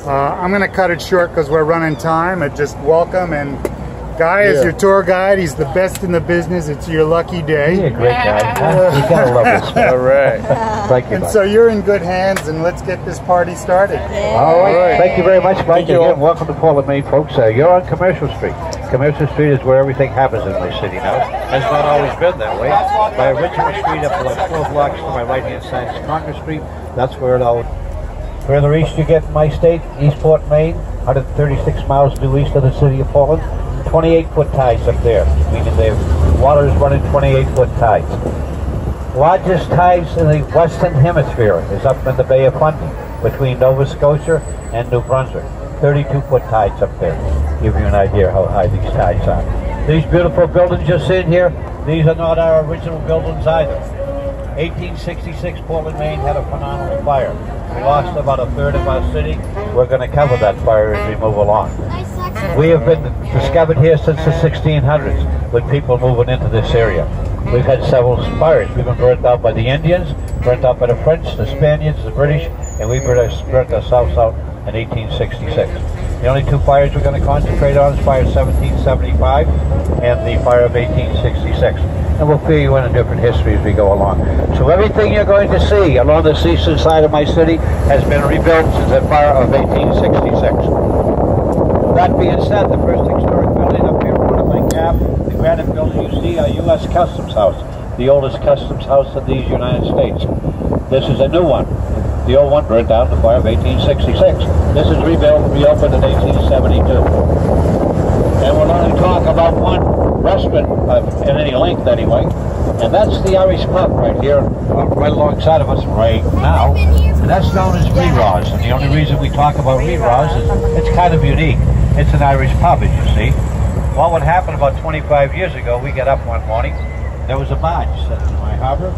I'm going to cut it short because we're running time. Just welcome, and Guy is your tour guide. He's the best in the business. It's your lucky day. He's a great guy. You gotta love this. All right. Thank you, and Mike. so you're in good hands, and let's get this party started. All right. Thank you very much, Mike. Again, welcome to Portland, Maine, folks. You're on Commercial Street. Commercial Street is where everything happens in my city now. Has not always been that way. My original street up like 12 blocks to my right-hand side is Congress Street. That's where it all. Further east you get in my state, Eastport, Maine, 136 miles due east of the city of Portland. 28-foot tides up there, meaning the water is running 28-foot tides. Largest tides in the Western Hemisphere is up in the Bay of Fundy, between Nova Scotia and New Brunswick. 32-foot tides up there. Give you an idea how high these tides are. These beautiful buildings you're seeing here, these are not our original buildings either. 1866, Portland, Maine had a phenomenal fire. We lost about a third of our city. We're going to cover that fire as we move along. We have been discovered here since the 1600s with people moving into this area. We've had several fires. We've been burnt out by the Indians, burnt out by the French, the Spaniards, the British, and we burnt ourselves out in 1866. The only two fires we're going to concentrate on is fire 1775 and the fire of 1866. And we'll fill you in a different history as we go along. So everything you're going to see along the eastern side of my city has been rebuilt since the fire of 1866. That being said, the first historic building up here on Lake Ave, the granite building you see, our U.S. Customs House, the oldest customs house of these United States. This is a new one. The old one burned down in the fire of 1866. This is rebuilt, reopened in 1872. And we're going to talk about one restaurant in any length anyway, and that's the Irish pub right here, right alongside of us right now. And that's known as Re-Raws. And the only reason we talk about Re-Raws is it's kind of unique. It's an Irish pub, as you see. Well, what happened about 25 years ago, we got up one morning, there was a barge set in my harbor,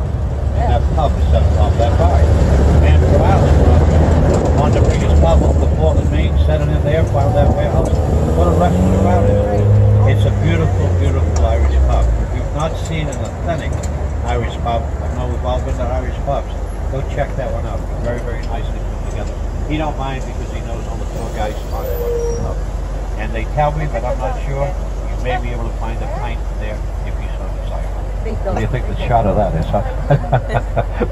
and that pub was set off that barge. And from Ireland, on the biggest pub of the Portland, Maine, set it in there, found that warehouse, put a restaurant around it. It's a beautiful, beautiful Irish pub. We've not seen an authentic Irish pub. I know we've all been to Irish pubs. Go check that one out. Very, very nicely put together. He don't mind because he knows all the tour guys talk about the pub. And they tell me, but I'm not sure, you may be able to find a pint there if you so desire. What do you think the shot of that is, huh?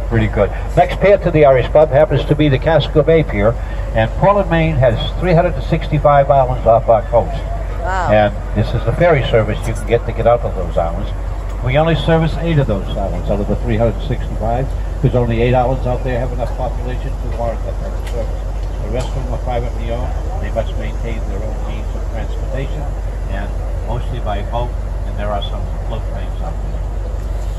Pretty good. Next pier to the Irish pub happens to be the Casco Bay Pier, and Portland, Maine has 365 islands off our coast. Wow. And this is the ferry service you can get to get out of those islands. We only service 8 of those islands out of the 365, because only 8 islands out there have enough population to warrant that type of service. The rest of them are privately owned. They must maintain their own means of transportation, and mostly by boat, and there are some float trains out there.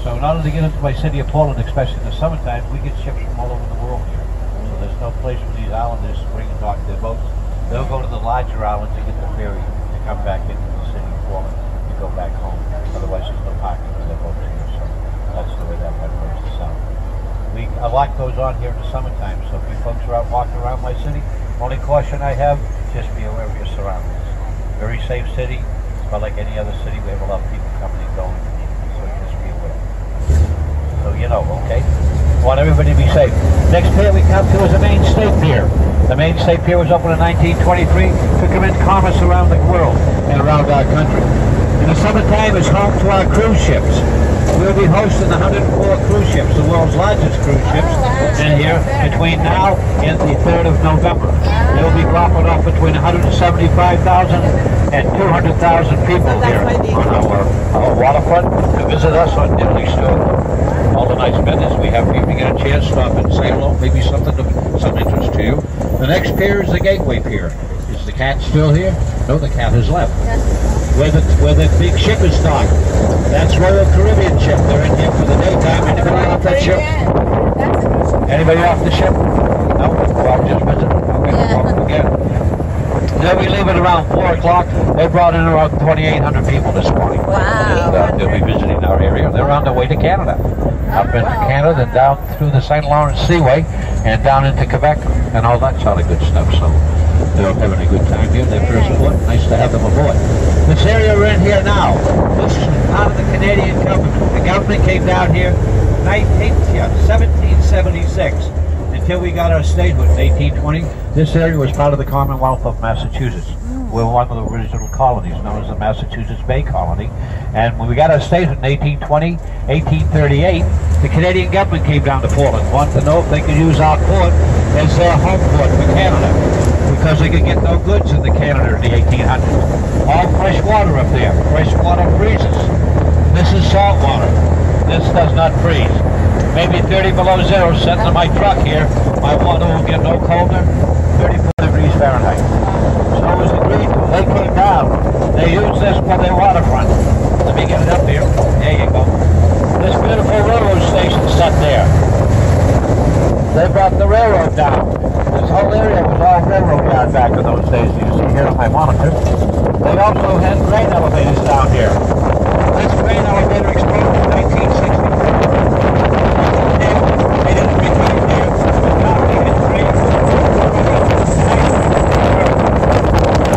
So in order to get into my city of Portland, especially in the summertime, we get ships from all over the world here. So there's no place for these islanders to bring and dock their boats. They'll go to the larger islands to get the ferry to come back into the city of Portland and go back home. Otherwise there's no parking for their boats here. So that's the way that works to sell. A lot goes on here in the summertime, so if you folks are out walking around my city, only caution I have, just be aware of your surroundings. Very safe city, but like any other city, we have a lot of people coming and going, so just be aware. So you know, okay? Want everybody to be safe. Next pier we come to is the Maine State Pier. The Maine State Pier was opened in 1923 to commence commerce around the world and around our country. In the summertime, it's home to our cruise ships. We'll be hosting 104 cruise ships, the world's largest cruise ships, in here between now and the 3rd of November. They'll be dropping off between 175,000 and 200,000 people here on our waterfront to visit us on Diddley Store. All the nice vendors we have. If you get a chance, stop and say hello, maybe something of some interest to you. The next pier is the Gateway Pier. Is the cat still here? No, the cat has left. Where the big ship is docked. That's Royal Caribbean ship. They're in here for the daytime. Anybody off that ship? Anybody off the ship? No? Well, just visit. Okay, welcome again. They'll be leaving around 4 o'clock. They brought in around 2,800 people this morning. Wow. And they'll be visiting our area. They're on their way to Canada. Up in Canada and down through the St. Lawrence Seaway and down into Quebec and all that sort of good stuff. So they're having a good time here. They're first aboard. Nice to have them aboard. This area we're in here now, this is part of the Canadian government. The government came down here 1776 and until we got our statehood in 1820, this area was part of the Commonwealth of Massachusetts. We're one of the original colonies, known as the Massachusetts Bay Colony. And when we got our statehood in 1820, 1838, the Canadian government came down to Portland, wanted to know if they could use our port as their home port for Canada, because they could get no goods into Canada in the 1800s. All fresh water up there. Fresh water freezes. This is salt water. This does not freeze. Maybe 30 below zero, sitting in my truck here, my water will get no colder, 34 degrees Fahrenheit. So it was agreed, they came down. They used this for their waterfront. Let me get it up here. There you go. This beautiful railroad station set there. They brought the railroad down. This whole area was all railroad yard back in those days. You see here on my monitor. They also had grain elevators down here. This grain elevator exploded in 1964. They didn't retain there. Now they had grain.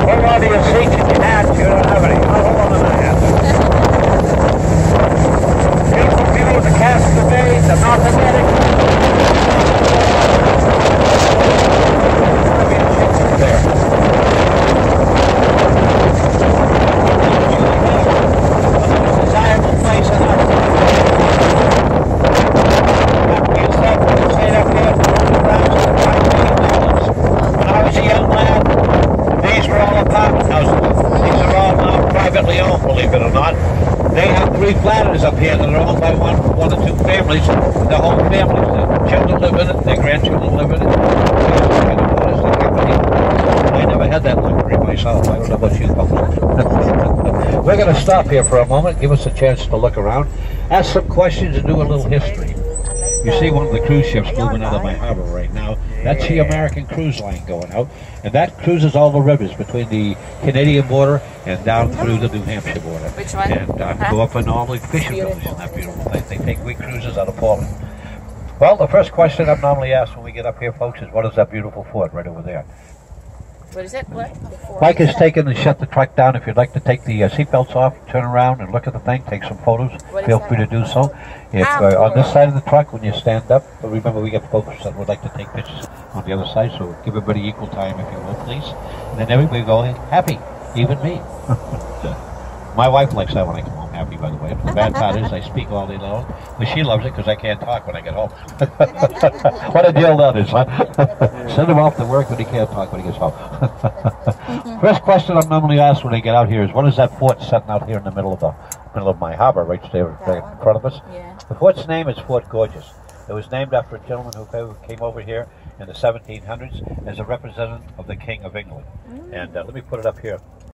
Hold on to your seats if you had. You don't have any. I'll hold on to my hat. Below the Castle Bay, the North Atlantic. Flatters up here that are owned by one or two families. The whole families, the children live in it, their grandchildren live in it. I never had that luxury myself. I don't know about you folks. We're going to stop here for a moment, give us a chance to look around, ask some questions, and do a little history. You see one of the cruise ships moving out of my harbor right now. That's the American Cruise Line going out, and that cruises all the rivers between the Canadian border and down through the New Hampshire border. Which one? And go up in all the fishing villages and that beautiful thing. They take big cruises out of Portland. Well, the first question I'm normally asked when we get up here, folks, is what is that beautiful fort right over there? What is it? What? Mike has taken and shut the truck down. If you'd like to take the seatbelts off, turn around and look at the thing, take some photos, feel free to do so. If on this side of the truck, when you stand up, remember we get folks that would like to take pictures on the other side, so give everybody equal time if you will, please. And then everybody go happy, even me. My wife likes that when I come home happy, by the way. The bad part is I speak all day long, but she loves it because I can't talk when I get home. What a deal that is, huh? Send him off to work when he can't talk when he gets home. First question I'm normally asked when I get out here is, what is that fort sitting out here in the middle of my harbor right there in front of us? Yeah. The fort's name is Fort Gorgeous. It was named after a gentleman who came over here in the 1700s as a representative of the King of England. And let me put it up here.